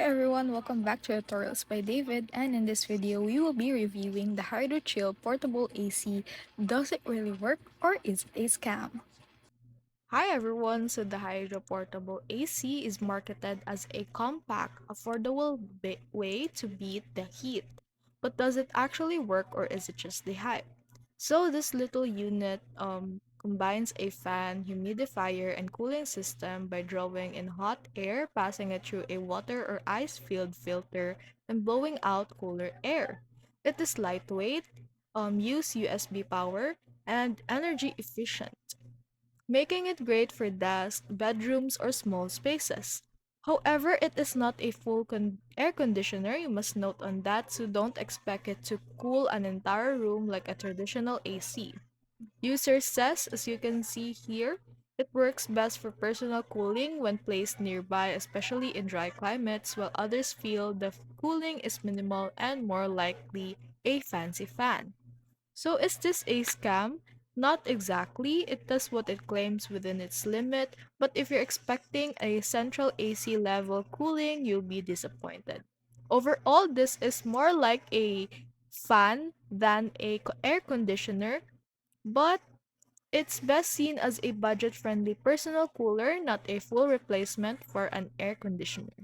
Hi everyone, welcome back to Tutorials by David, and in this video we will be reviewing the HydroChill Portable AC. Does it really work or is it a scam? Hi everyone, so the Hydro Portable AC is marketed as a compact, affordable way to beat the heat. But does it actually work or is it just the hype? So this little unit combines a fan, humidifier, and cooling system by drawing in hot air, passing it through a water or ice-filled filter, and blowing out cooler air. It is lightweight, use USB power, and energy efficient, making it great for desks, bedrooms, or small spaces. However, it is not a full air conditioner, you must note on that, so don't expect it to cool an entire room like a traditional AC. User says, as you can see here, it works best for personal cooling when placed nearby, especially in dry climates, while others feel the cooling is minimal and more likely a fancy fan. So is this a scam? Not exactly. It does what it claims within its limit, but if you're expecting a central AC level cooling, you'll be disappointed. Overall, this is more like a fan than a air conditioner, but it's best seen as a budget-friendly personal cooler, not a full replacement for an air conditioner.